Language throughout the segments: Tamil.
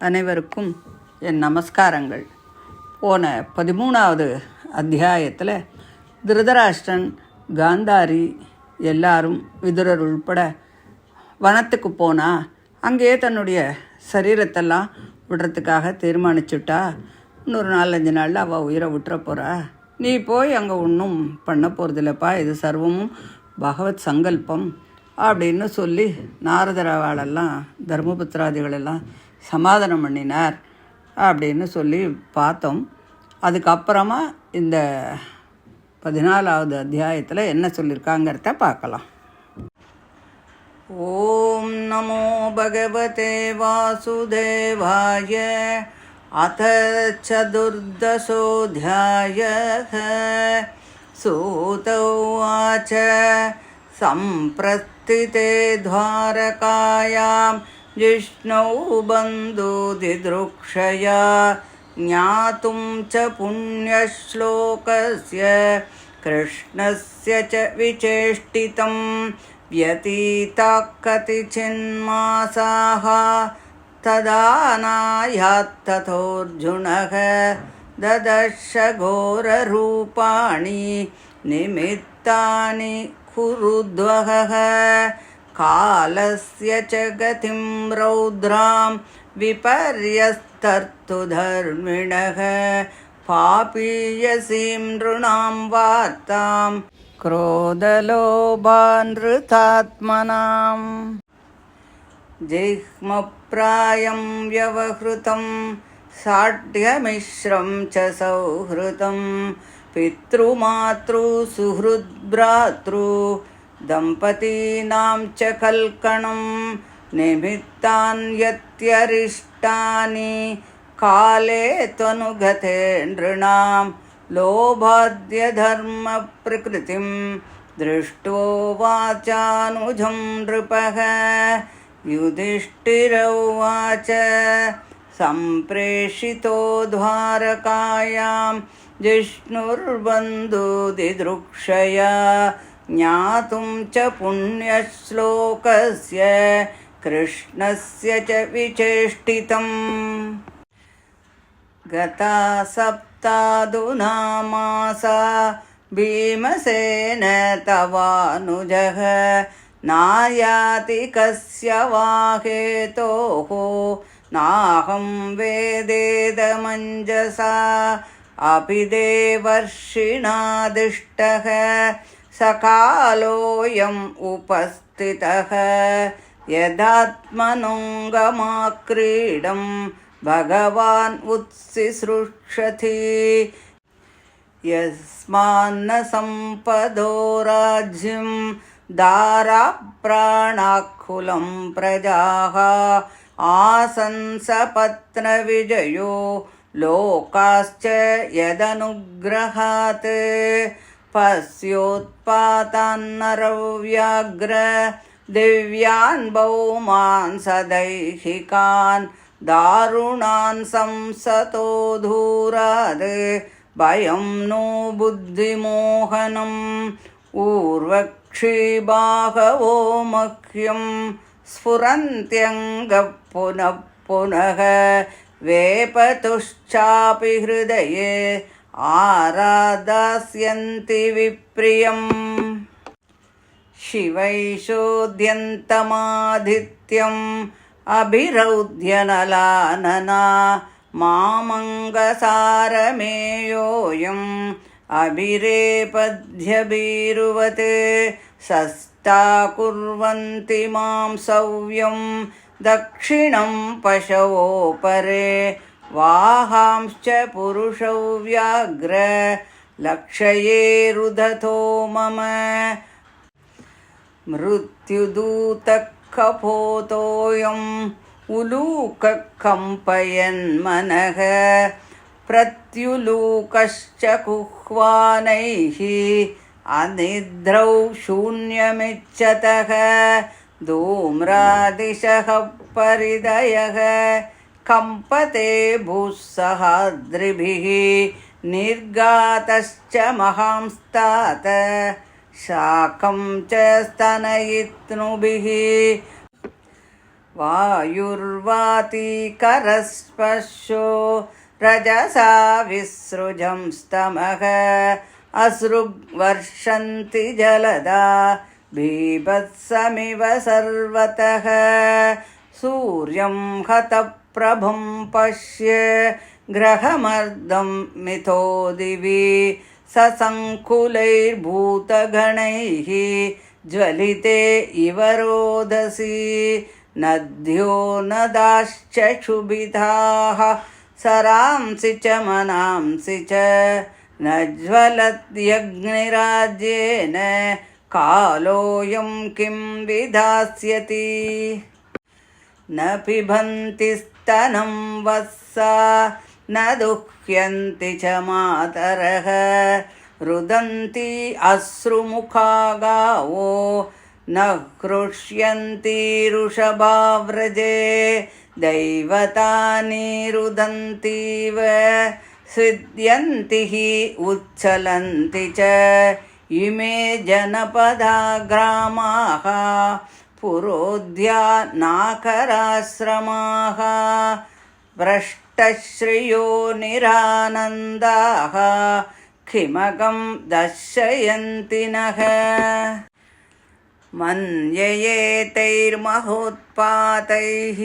அனைவருக்கும் என் நமஸ்காரங்கள். போன 13வது அத்தியாயத்தில் திருதராஷ்டிரன், காந்தாரி எல்லாரும் விதுரர் உள்பட வனத்துக்கு போனால் அங்கேயே தன்னுடைய சரீரத்தெல்லாம் விடுறதுக்காக தீர்மானிச்சுட்டா. இன்னொரு 4-5 நாளில் அவள் உயிரை விட்டுற போகிறா. நீ போய் அங்கே ஒன்றும் பண்ண போகிறதில்லப்பா, இது சர்வமும் பகவத் சங்கல்பம் அப்படின்னு சொல்லி நாரதரவாளெல்லாம் தர்மபுத்திராதிகளெல்லாம் சமாதானம் பண்ணினார் அப்படின்னு சொல்லி பார்த்தோம். அதுக்கப்புறமா இந்த 14வது அத்தியாயத்தில் என்ன சொல்லியிருக்காங்கிறத பார்க்கலாம். ஓம் நமோ பகவதே வாசுதேவாய. அத சதுர்தசோऽध्यायः. சூத உவாச. सम्प्रस्थिते द्वारकायां जिष्णौ बन्धुदिदृक्षया ज्ञातुं च पुण्यश्लोकस्य कृष्णस्य च विचेष्टितं व्यतीताः कतिचिन्मासाः तदा नायात्तथोऽर्जुनः ददर्श घोररूपाणि निमित्तानि कुरुद्वहः कालस्य च गतिं रौद्रां विपर्यस्तर्तु धर्मिणः पापीयसीं नृणां वार्तां क्रोधलोभानृतात्मनाम् जिह्मप्रायं व्यवहृतं साढ्यमिश्रं च सौहृदं पितृमातृसुहृद्भ्रातृ दम्पतीनां च कल्कणं निमित्तान्यत्यरिष्टानि काले त्वनुगते नृणां लोभाद्यधर्मप्रकृतिं दृष्टो वाचानुजं नृपः युधिष्ठिर उवाच सम्प्रेषितो द्वारकायां जिष्णुर्बन्धुदिदृक्षया ज्ञातुं च पुण्यश्लोकस्य कृष्णस्य च विचेष्टितम् गता सप्तादुना मासा भीमसेन तवानुजः नायाति कस्य वा हेतोः नाहं वेदेदमञ्जसा अपि देवर्षिणादिष्टः सकालोऽयम् उपस्थितः यदात्मनोऽङ्गमाक्रीडं भगवान् उत्सिसृक्षति यस्मान्न सम्पदो राज्यं दाराप्राणाकुलं प्रजाः आसंसपत्नविजयो लोकाश्च यदनुग्रहात् पश्योत्पातान्नरव्याघ्र दिव्यान् भौमान् सदैहिकान् दारुणान् संसतो धूरात् भयं नो बुद्धिमोहनम् ऊर्वक्षीबाहवो मह्यं स्फुरन्त्यङ्गः पुनः पुनः वेपतुश्चापि हृदये आराधास्यन्ति विप्रियम् शिवैषोद्यन्तमादित्यम् अभिरौध्य नलानना मामङ्गसारमेयोऽयम् अभिरेपध्यभिरुवत् सस्ता कुर्वन्ति मां सव्यं दक्षिणं पशवो परे वाहांश्च पुरुषौ व्याघ्र लक्षये रुदतो मम मृत्युदूतः कपोतोऽयम् उलूककम्पयन्मनः प्रत्युलूकश्च कुह्वानैः अनिद्रौ शून्यमिच्छतः धूम्रादिशः परिदयः कम्पते भूस्सहाद्रिभिः निर्गातश्च महांस्तात शाकं च स्तनयित्नुभिः वायुर्वाती करस्पर्शो रजसा विसृजं स्तमः अश्रुवर्षन्ति जलदा बीभत्समिव सर्वतः सूर्यं हतप्रभं पश्य ग्रहमर्दं मिथो दिवि ससङ्कुलैर्भूतगणैः ज्वलिते इव रोदसी नद्यो नदाश्च क्षुभिताः सरांसि च मनांसि च न ज्वलत्यग्निराज्येन कालोऽयं किं विधास्यति न पिबन्ति स्तनं वत्सा न दुह्यन्ति च मातरः रुदन्ति अश्रुमुखा गावो न कृष्यन्ति ऋषभाव्रजे दैवतानि रुदन्तीव स्विद्यन्ति हि उच्छलन्ति च इमे जनपदा ग्रामाः पुरोध्या नाकराश्रमाः भ्रष्टश्रियो निरानन्दाः किमगं दर्शयन्ति नः मन्ययेतैर्महोत्पातैः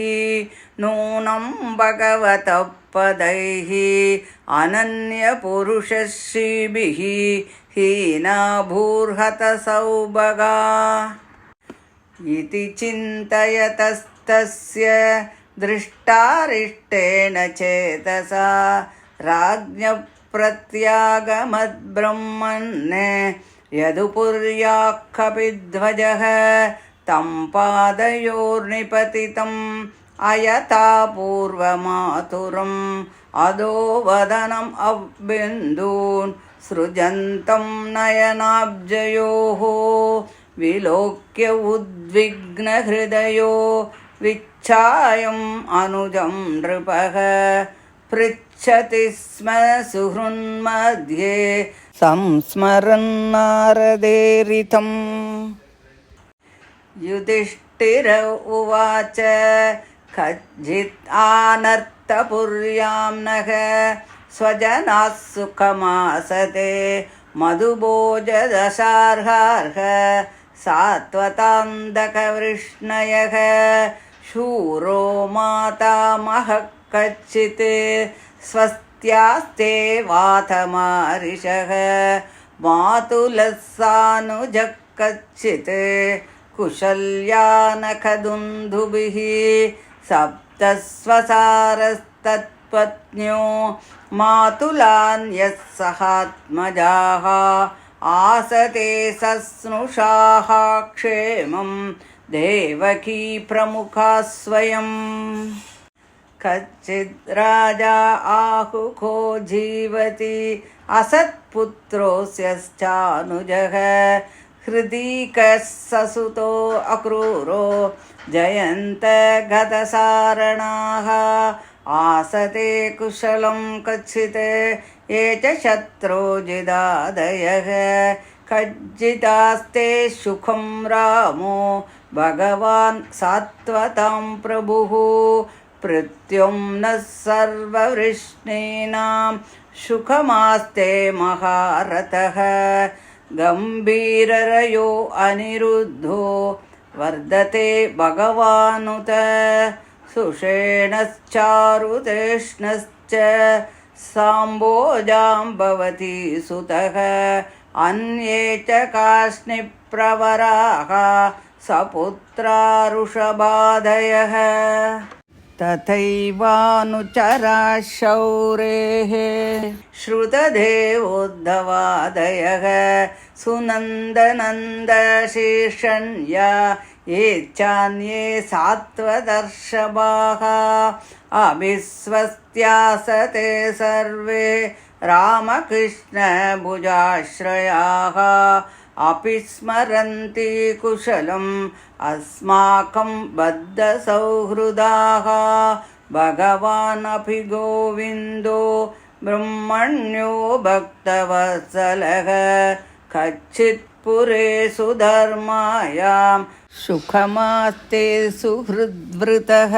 नूनं भगवतः पदैः अनन्यपुरुषश्रीभिः हीना भूर्हतसौभगा इति चिन्तयतस्तस्य दृष्टारिष्टेन चेतसा राज्ञः प्रत्यागमद्ब्रह्मन् यदुपुर्याः कपिध्वजः तं पादयोर्निपतितम् अयथा पूर्वमातुरम् अधो वदनम् अबिन्दून् सृजन्तं नयनाब्जयोः विलोक्य उद्विग्नहृदयो विच्छायम् अनुजं नृपः पृच्छति स्म सुहृन्मध्ये संस्मरन्नारदेरितम् युधिष्ठिर उवाच कज्जित् आनर्तपुर्यां नः स्वजनाः सुखमासते मधुभोजदशार्हार्ह सात्वतान्दकवृष्णयः शूरो मातामहः कच्चित् स्वस्त्यास्ते वातमारिषः मातुलः सानुजः कच्चित् कुशल्यानखदुन्दुभिः सप्तस्वसारस्तत्पत्न्यो मातुलान्यः सहात्मजाः आसते सस्नुषाः क्षेमं देवकी प्रमुखा स्वयं कच्चिद् राजा आहुको जीवति असत्पुत्रोऽस्यश्चानुजः हृदीकः ससुतो अक्रूरो जयन्त गतसारणाः आसते कुशलं कच्चित् ये च शत्रुजिदादयः कज्जिदास्ते सुखं रामो भगवान् सात्वतां प्रभुः प्रत्युम्नः सर्ववृष्णीनां सुखमास्ते महारथः गम्भीररयो अनिरुद्धो वर्धते भगवानुत सुषेणश्चारुतेष्णश्च साम्बोजाम्बवती सुतः अन्ये च काष्णिप्रवराः सपुत्रा ऋषभादयः तथैवानुचराः शौरेः श्रुतदेवोद्धवादयः सुनन्दनन्दशीर्षण्या ये चान्ये सात्वदर्शभाः अभिस्वस्त्यासते सर्वे रामकृष्णभुजाश्रयाः अपि स्मरन्ति कुशलम् अस्माकं बद्धसौहृदाः भगवान् अपि गोविन्दो ब्रह्मण्यो भक्तवत्सलः कच्चित् पुरे सुधर्मायां सुखमास्ते सुहृद्वृतः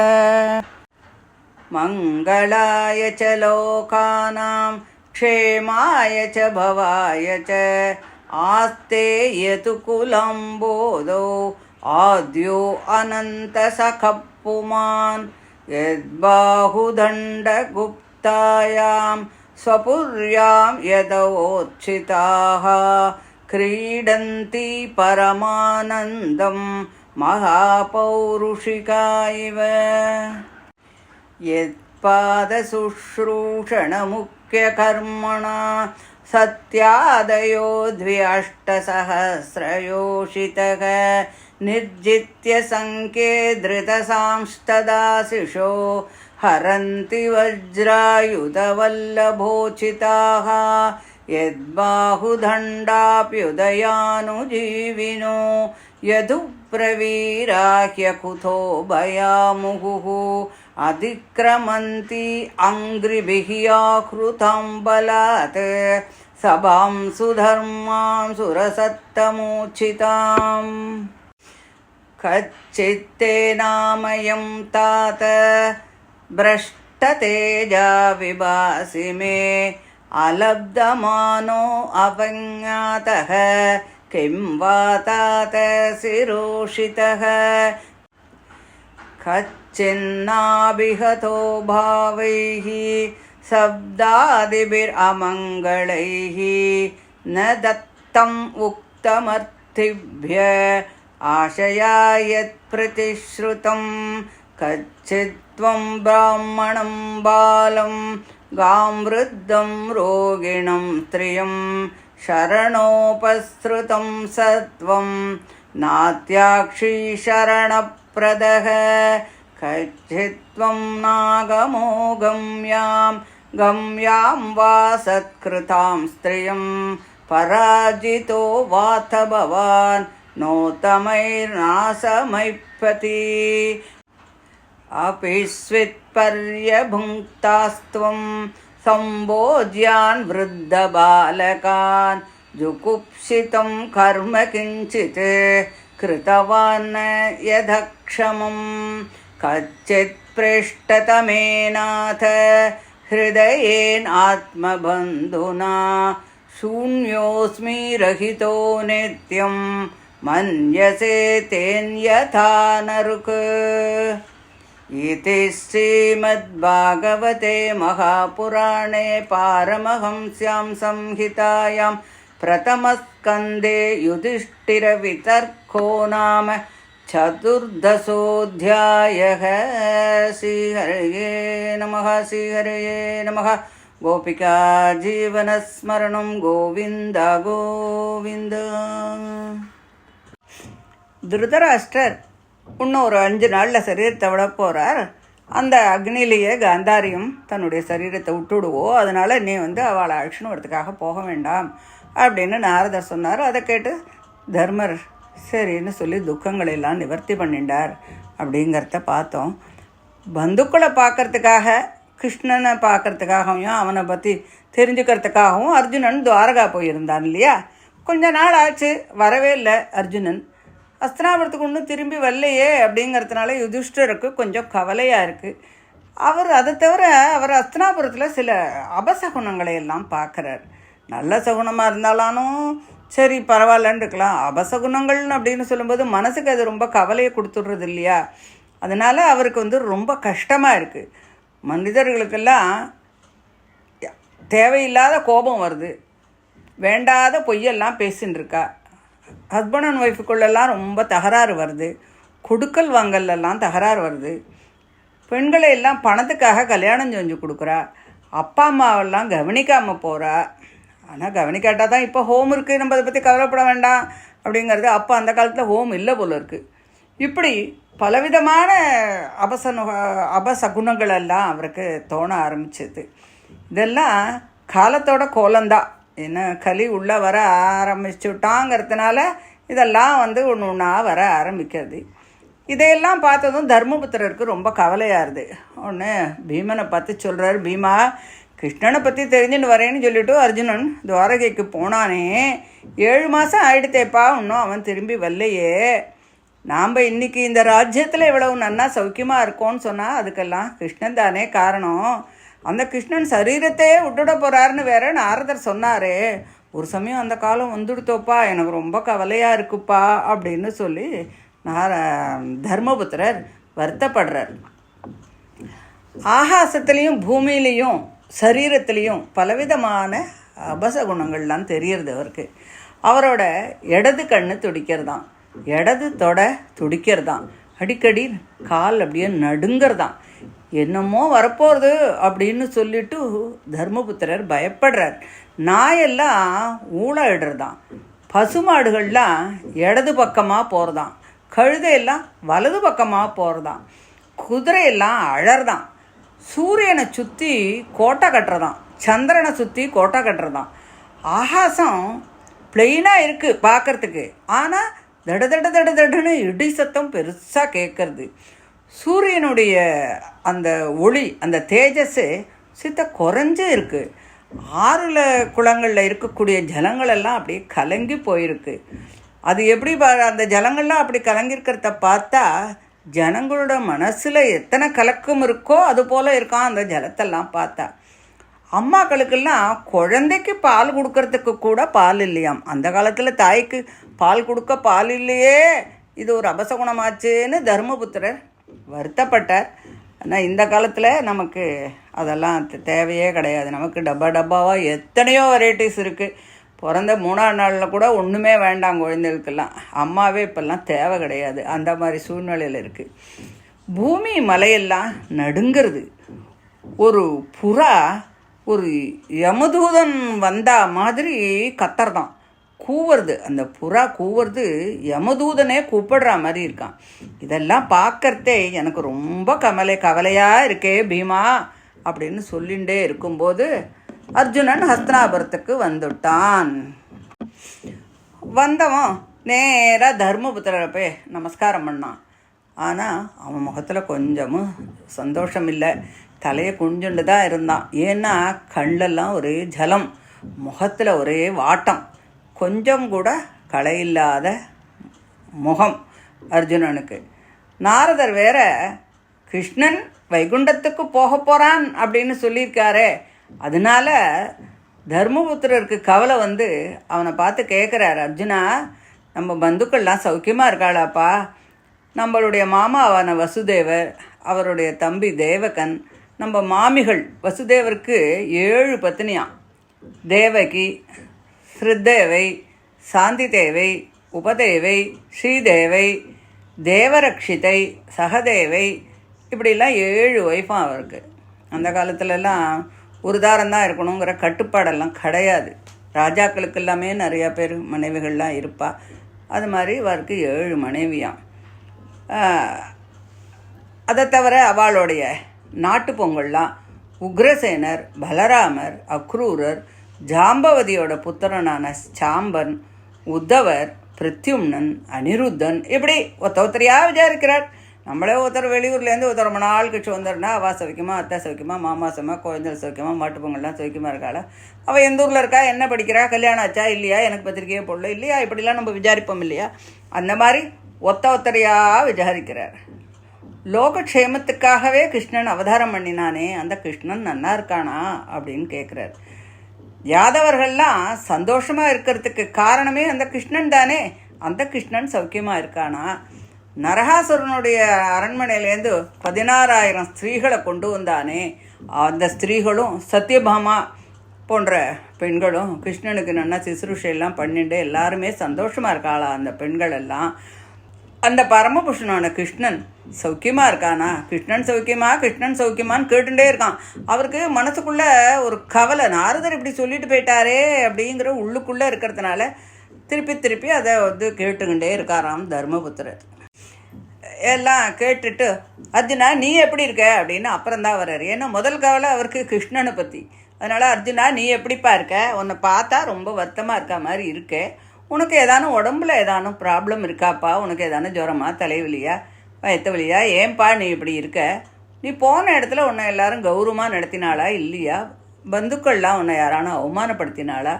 मङ्गलाय च लोकानां क्षेमाय च भवाय च आस्ते यतुकुलम्बोधो आद्यो अनन्तसखः पुमान् यद्बाहुदण्डगुप्तायां स्वपुर्यां यदवोत्थिताः क्रीडन्ति परमानन्दं महापौरुषिका इव यत्पादशुश्रूषणमुख्यकर्मणा सत्यादयो द्व्यष्टसहस्रयोषितः निर्जित्य सङ्ख्ये धृतसांस्तदाशिषो हरन्ति वज्रायुधवल्लभोचिताः यद्बाहुदण्डाप्युदयानुजीविनो यदुप्रवीराह्यकुतो भयामुहुः अधिक्रमन्ति अङ्घ्रिभिः आकृतां बलात् सभां सुधर्मां सुरसत्तमोचिताम् कच्चित्तेनामयं तात भ्रष्टतेजा विभासि मे अलब्धमानो अपज्ञातः किं वा तात शिरोषितः कच्चिन्नाभिहतो भावैः शब्दादिभिरमङ्गलैः न दत्तम् उक्तमर्थिभ्यः आशया यत्प्रतिश्रुतं कच्चित्त्वं ब्राह्मणं बालं गां वृद्धं रोगिणं स्त्रियं शरणोपसृतं सत्वं नात्याक्षी शरणप्रदः कच्चित्त्वं नागमो गम्यां वा सत्कृतां स्त्रियं पराजितो वाथ भवान् नोतमैर्नाशमैपति अपि स्वित्पर्यभुङ्क्तास्त्वं सम्भोज्यान् वृद्धबालकान् जुगुप्सितं कर्म किञ्चित् कृतवान् यदक्षमं कच्चित् पृष्ठतमेनाथ हृदयेनात्मबन्धुना शून्योऽस्मि रहितो नित्यं मन्यसे तेन्यथा नरुक् इति श्रीमद्भागवते महापुराणे पारमहंस्यां संहितायां प्रथमस्कन्धे युधिष्ठिरवितर्को नाम चतुर्दशोऽध्यायः। श्रीहरये नमः। श्रीहरये नमः। गोपिका जीवनस्मरणं गोविन्द गोविन्द. திருதராஷ்டிரர் இன்னும் ஒரு 5 நாளில் சரீரத்தை விட போகிறார். அந்த அக்னிலேயே காந்தாரியும் தன்னுடைய சரீரத்தை விட்டுடுவோம், அதனால் நீ அவளை அழிச்சுன்னு வரதுக்காக போக வேண்டாம் அப்படின்னு நாரதர் சொன்னார். அதை கேட்டு தர்மர் சரின்னு சொல்லி துக்கங்களெல்லாம் நிவர்த்தி பண்ணிட்டார் அப்படிங்கிறத பார்த்தோம். பந்துக்களை பார்க்கறதுக்காக, கிருஷ்ணனை பார்க்கறதுக்காகவும், அவனை பற்றி தெரிஞ்சுக்கிறதுக்காகவும் அர்ஜுனன் துவாரகா போயிருந்தான் இல்லையா. கொஞ்ச நாள் ஆச்சு, வரவே இல்லை அர்ஜுனன். அஸ்தினாபுரத்துக்கு ஒன்றும் திரும்பி வரலையே அப்படிங்கிறதுனால யுதிஷ்டருக்கு கொஞ்சம் கவலையாக இருக்குது. அவர் அதை தவிர அவர் அஸ்தினாபுரத்தில் சில அபசகுணங்களை எல்லாம் பார்க்குறார். நல்ல சகுனமாக இருந்தாலும் சரி பரவாயில்லன்னு இருக்கலாம். அபசகுணங்கள்னு அப்படின்னு சொல்லும்போது மனசுக்கு அது ரொம்ப கவலையை கொடுத்துடுறது இல்லையா. அதனால் அவருக்கு ரொம்ப கஷ்டமாக இருக்குது. மனிதர்களுக்கெல்லாம் தேவையில்லாத கோபம் வருது, வேண்டாத பொய்யெல்லாம் பேசின்னு இருக்கா. ஹஸ்பண்ட் அண்ட் ஒய்ஃபுக்குள்ளெல்லாம் ரொம்ப தகராறு வருது, கொடுக்கல் வாங்கல்லாம் தகராறு வருது. பெண்களை எல்லாம் பணத்துக்காக கல்யாணம் செஞ்சு கொடுக்குறா, அப்பா அம்மாவெல்லாம் கவனிக்காமல் போகிறா. ஆனால் கவனிக்காட்டால் தான் இப்போ ஹோம் இருக்குது, நம்ம அதை பற்றி கவலைப்பட வேண்டாம் அப்படிங்கிறது. அப்போ அந்த காலத்தில் ஹோம் இல்லை போல இருக்குது. இப்படி பலவிதமான அபசகுணங்கள் எல்லாம் அவருக்கு தோண ஆரம்பிச்சது. இதெல்லாம் காலத்தோட கோலந்தான். என்ன கலி உள்ளே வர ஆரம்பிச்சுட்டாங்கிறதுனால இதெல்லாம் ஒன்று ஒன்றா வர ஆரம்பிக்கிறது. இதையெல்லாம் பார்த்ததும் தர்மபுத்திரருக்கு ரொம்ப கவலையாகுது. ஒன்று பீமனை பார்த்து சொல்கிறார், பீமா கிருஷ்ணனை பற்றி தெரிஞ்சுன்னு வரேன்னு சொல்லிவிட்டு அர்ஜுனன் துவாரகைக்கு போனானே, 7 மாதம் ஆயிடுத்தேப்பா, இன்னும் அவன் திரும்பி வரலையே. நாம் இன்னைக்கு இந்த ராஜ்யத்தில் இவ்வளவு நன்னா சௌக்கியமாக இருக்கோன்னு சொன்னால் அதுக்கெல்லாம் கிருஷ்ணன் தானே காரணம். அந்த கிருஷ்ணன் சரீரத்தையே விட்டுட போகிறாருன்னு வேற நாரதர் சொன்னாரே. ஒரு சமயம் அந்த காலம் வந்துடுத்தோப்பா, எனக்கு ரொம்ப கவலையாக இருக்குப்பா அப்படின்னு சொல்லி தர்மபுத்திரர் வருத்தப்படுறார். ஆகாசத்துலேயும் பூமியிலையும் சரீரத்துலேயும் பலவிதமான அபசகுணங்கள்லாம் தெரியறது அவருக்கு. அவரோட இடது கண்ணு துடிக்கிறதான், இடது தொடை துடிக்கிறதான், அடிக்கடி கால் அப்படியே நடுங்கிறதான், என்னமோ வரப்போகிறது அப்படின்னு சொல்லிட்டு தர்மபுத்திரர் பயப்படுறார். நாயெல்லாம் ஊழலிடுறதான், பசுமாடுகள்லாம் இடது பக்கமாக போகிறதான், கழுதையெல்லாம் வலது பக்கமாக போகிறதான், குதிரையெல்லாம் அழறதான், சூரியனை சுற்றி கோட்டை கட்டுறதான், சந்திரனை சுற்றி கோட்டை கட்டுறதான். ஆகாசம் பிளெயினாக இருக்குது பார்க்குறதுக்கு, ஆனால் தட தட தட தடன்னு இடி சத்தம் பெருசாக கேட்கறது. சூரியனுடைய அந்த ஒளி, அந்த தேஜஸு சித்த குறைஞ்சே இருக்குது. ஆறுல குளங்களில் இருக்கக்கூடிய ஜலங்களெல்லாம் அப்படியே கலங்கி போயிருக்கு. அது எப்படி அந்த ஜலங்கள்லாம் அப்படி கலங்கியிருக்கிறத பார்த்தா ஜனங்களோட மனசில் எத்தனை கலக்கம் இருக்கோ அது போல் இருக்கான் அந்த ஜலத்தெல்லாம் பார்த்தா. அம்மாக்களுக்கெல்லாம் குழந்தைக்கு பால் கொடுக்கறதுக்கு கூட பால் இல்லையாம். அந்த காலத்தில் தாய்க்கு பால் கொடுக்க பால் இல்லையே, இது ஒரு அபசகுணமாச்சுன்னு தர்மபுத்திரர் வருத்தப்பட்டார். ஆனால் இந்த காலத்தில் நமக்கு அதெல்லாம் தேவையே கிடையாது. நமக்கு டப்பாவாக எத்தனையோ வெரைட்டிஸ் இருக்குது. பிறந்த 3ஆம் நாளில் கூட ஒன்றுமே வேண்டாம் குழந்தைகளுக்கெல்லாம். அம்மாவே இப்போல்லாம் தேவை கிடையாது. அந்த மாதிரி சூழ்நிலையில் இருக்குது. பூமி மலையெல்லாம் நடுங்கிறது. ஒரு புறா ஒரு யமதூதன் வந்தா மாதிரி கத்துறதான், கூவுறது. அந்த புறா கூவுறது யமதூதனே கூப்பிடுற மாதிரி இருக்கான். இதெல்லாம் பார்க்கறதே எனக்கு ரொம்ப கவலையாக இருக்கே பீமா அப்படின்னு சொல்லிகிட்டே இருக்கும்போது அர்ஜுனன் ஹஸ்தினாபுரத்துக்கு வந்துட்டான். வந்தவன் நேராக தர்மபுத்திரரை போய் நமஸ்காரம் பண்ணான். ஆனால் அவன் முகத்தில் கொஞ்சமும் சந்தோஷம் இல்லை. தலையை குஞ்சுண்டு தான் இருந்தான். ஏன்னா கண்ணெல்லாம் ஒரே ஜலம், முகத்தில் ஒரே வாட்டம், கொஞ்சம் கூட களையில்லாத முகம் அர்ஜுனனுக்கு. நாரதர் வேற கிருஷ்ணன் வைகுண்டத்துக்கு போக போகிறான் அப்படின்னு சொல்லியிருக்காரே, அதனால தர்மபுத்திரருக்கு கவலை வந்து அவனை பார்த்து கேட்குறாரு, அர்ஜுனா நம்ம பந்துக்கள்லாம் சௌக்கியமாக இருக்காளாப்பா? நம்மளுடைய மாமாவான வசுதேவர், அவருடைய தம்பி தேவகன், நம்ம மாமிகள் வசுதேவருக்கு 7 பத்னியாம். தேவகி, ஸ்ருத்தேவை, சாந்திதேவை, உபதேவை, ஸ்ரீதேவை, தேவரக்ஷிதை, சகதேவை, இப்படிலாம் 7 ஒய்ஃபாம் அவருக்கு. அந்த காலத்துலலாம் ஒரு தாரம்தான் இருக்கணுங்கிற கட்டுப்பாடெல்லாம் கிடையாது. ராஜாக்களுக்கு எல்லாமே நிறையா பேர் மனைவிகள்லாம் இருப்பா. அது மாதிரி அவருக்கு 7 மனைவியாம். அதை தவிர அவளுடைய நாட்டு பொங்கல்லாம் உக்ரசேனர், பலராமர், அக்ரூரர், ஜாம்பவதியோட புத்திரனான சாம்பன், உத்தவர், பிரத்யும்னன், அனிருத்தன், இப்படி ஒருத்தரையாக விசாரிக்கிறார். நம்மளே ஒருத்தர் வெளியூர்லேருந்து ஒருத்தர் ரொம்ப நாள் கழிச்சு வந்துடுனா அவள் சௌக்கியமாக, அத்தை சௌக்கியமாக, மாமா சௌக்கியமாக, குழந்தைகள் சௌக்கியமாக, மாட்டு பொங்கல்லாம் சௌக்கியமாக இருக்காளா, அவள் எந்த ஊரில் இருக்கா, என்ன படிக்கிறா, கல்யாணம் ஆச்சா இல்லையா, எனக்கு பத்திரிக்கையே போடல இல்லையா, இப்படிலாம் நம்ம விசாரிப்போம் இல்லையா. அந்த மாதிரி ஒருத்தரையாக விசாரிக்கிறார். லோகக்ஷேமத்துக்காகவே கிருஷ்ணன் அவதாரம் பண்ணினானே, அந்த கிருஷ்ணன் நன்னா இருக்கானா அப்படின்னு கேட்குறார். யாதவர்கள்லாம் சந்தோஷமாக இருக்கிறதுக்கு காரணமே அந்த கிருஷ்ணன் தானே, அந்த கிருஷ்ணன் சௌக்கியமாக இருக்கானா? நரகாசுரனுடைய அரண்மனையிலேருந்து 16,000 ஸ்திரீகளை கொண்டு வந்தானே, அந்த ஸ்திரீகளும் சத்யபாமா போன்ற பெண்களும் கிருஷ்ணனுக்கு நல்லா சிசுருஷையெல்லாம் பண்ணிட்டு எல்லாருமே சந்தோஷமாக இருக்காளா அந்த பெண்கள் எல்லாம்? அந்த பரமபுருஷனான கிருஷ்ணன் சௌக்கியமாக இருக்கானா? கிருஷ்ணன் சௌக்கியமா, கிருஷ்ணன் சௌக்கியமான்னு கேட்டுட்டே இருக்கான். அவருக்கு மனசுக்குள்ளே ஒரு கவலை, நாரதர் இப்படி சொல்லிட்டு போயிட்டாரே அப்படிங்கிற உள்ளுக்குள்ளே இருக்கிறதுனால திருப்பி அதை வந்து கேட்டுக்கிட்டே இருக்காராம் தர்மபுத்திரர். எல்லாம் கேட்டுட்டு அர்ஜுனா நீ எப்படி இருக்க அப்படின்னு அப்புறம்தான் வர்றாரு. ஏன்னா முதல் கவலை அவருக்கு கிருஷ்ணனை பற்றி. அதனால் அர்ஜுனா நீ எப்படிப்பா இருக்க, உன்னை பார்த்தா ரொம்ப வருத்தமாக இருக்க மாதிரி இருக்கே, உனக்கு ஏதானும் உடம்புல ஏதானும் ப்ராப்ளம் இருக்காப்பா, உனக்கு ஏதானும் ஜுரமா, தலைவலியா, வயத்த வலியா, ஏன்பா நீ இப்படி இருக்க, நீ போன இடத்துல உன்னை எல்லாரும் கௌரவமாக நடத்தினாளா இல்லையா, பந்துக்கள்லாம் உன்னை யாரானும் அவமானப்படுத்தினாளா,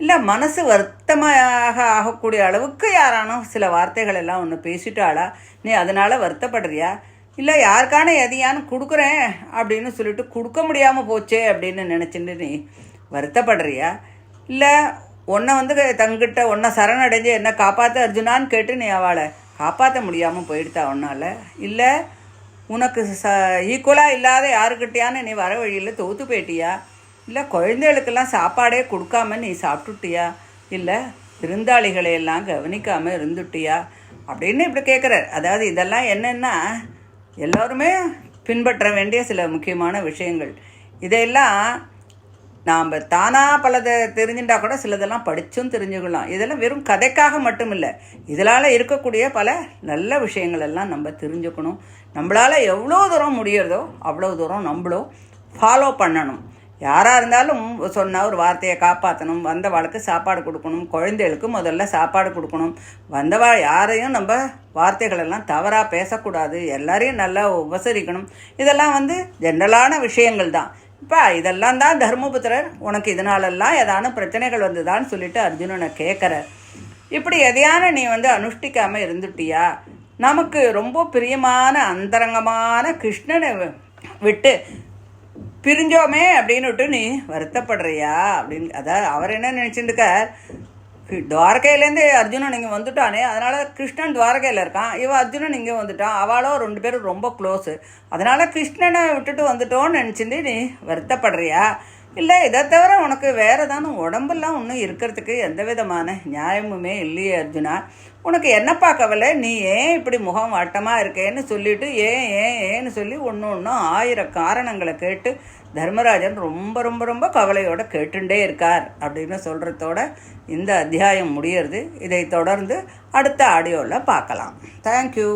இல்லை மனசு வருத்தமாக ஆகக்கூடிய அளவுக்கு யாரானும் சில வார்த்தைகள் எல்லாம் ஒன்று பேசிட்டாளா, நீ அதனால் வருத்தப்படுறியா? இல்லை யாருக்கான எதையானு கொடுக்குறேன் அப்படின்னு சொல்லிட்டு கொடுக்க முடியாமல் போச்சே அப்படின்னு நினச்சிட்டு நீ வருத்தப்படுறியா? இல்லை உன்னை வந்து தங்கிட்ட உன்னை சரணடைஞ்சு என்ன காப்பாற்ற அர்ஜுனான்னு கேட்டு நீ அவளை காப்பாற்ற முடியாமல் போயிடுத்தா உன்னால்? இல்லை உனக்கு ஈக்குவலாக இல்லாத யாருக்கிட்டையான்னு நீ வர வழியில் தோற்று போயிட்டியா? இல்லை குழந்தைகளுக்கெல்லாம் சாப்பாடே கொடுக்காம நீ சாப்பிட்டுட்டியா? இல்லை விருந்தாளிகளையெல்லாம் கவனிக்காமல் இருந்துட்டியா அப்படின்னு இப்படி கேட்குறார். அதாவது இதெல்லாம் என்னென்னா எல்லோருமே பின்பற்ற வேண்டிய சில முக்கியமான விஷயங்கள். இதையெல்லாம் நாம் தானாக பலதை தெரிஞ்சுட்டா கூட சிலதெல்லாம் படித்தும் தெரிஞ்சுக்கலாம். இதெல்லாம் வெறும் கதைக்காக மட்டும் இல்லை, இதனால் இருக்கக்கூடிய பல நல்ல விஷயங்கள் எல்லாம் நம்ம தெரிஞ்சுக்கணும். நம்மளால் எவ்வளோ தூரம் முடியறதோ அவ்வளோ தூரம் நம்மளும் ஃபாலோ பண்ணணும். யாராக இருந்தாலும் சொன்னால் ஒரு வார்த்தையை காப்பாற்றணும், வந்தவாளுக்கு சாப்பாடு கொடுக்கணும், குழந்தைகளுக்கு முதல்ல சாப்பாடு கொடுக்கணும், வந்தவாள் யாரையும் நம்ம வார்த்தைகளெல்லாம் தவறாக பேசக்கூடாது, எல்லாரையும் நல்லா உபசரிக்கணும். இதெல்லாம் வந்து ஜென்ரலான விஷயங்கள் தான். இப்போ இதெல்லாம் தான் தர்மபுத்திரர் உனக்கு இதனாலெல்லாம் ஏதான பிரச்சனைகள் வந்துதான்னு சொல்லிட்டு அர்ஜுனனை கேட்குறார். இப்படி எதையான நீ வந்து அனுஷ்டிக்காமல் இருந்துட்டியா? நமக்கு ரொம்ப பிரியமான அந்தரங்கமான கிருஷ்ணனை விட்டு பிரிஞ்சோமே அப்படின்னுட்டு நீ வருத்தப்படுறியா அப்படின்னு. அதாவது அவர் என்ன நினச்சிட்டுருக்கார், துவாரகையிலேருந்து அர்ஜுனன் இங்கே வந்துட்டானே, அதனால் கிருஷ்ணன் துவாரகையில் இருக்கான், இவன் அர்ஜுனன் இங்கே வந்துட்டான், அவளோ 2 பேரும் ரொம்ப க்ளோஸு, அதனால் கிருஷ்ணனை விட்டுட்டு வந்துட்டோன்னு நினச்சிட்டு நீ வருத்தப்படுறியா? இல்லை இதை தவிர உனக்கு வேறு தானே உடம்பெல்லாம் ஒன்றும் இருக்கிறதுக்கு எந்த விதமான நியாயமுமே இல்லையே அர்ஜுனா, உனக்கு என்னப்பா கவலை, நீ ஏன் இப்படி முகம் வட்டமாக இருக்கேன்னு சொல்லிட்டு ஏன்னு சொல்லி ஒன்று 1000 காரணங்களை கேட்டு தர்மராஜன் ரொம்ப ரொம்ப ரொம்ப கவலையோடு கேட்டுட்டே இருக்கார் அப்படின்னு சொல்கிறதோட இந்த அத்தியாயம் முடியறது. இதை தொடர்ந்து அடுத்த ஆடியோவில் பார்க்கலாம். தேங்க்யூ.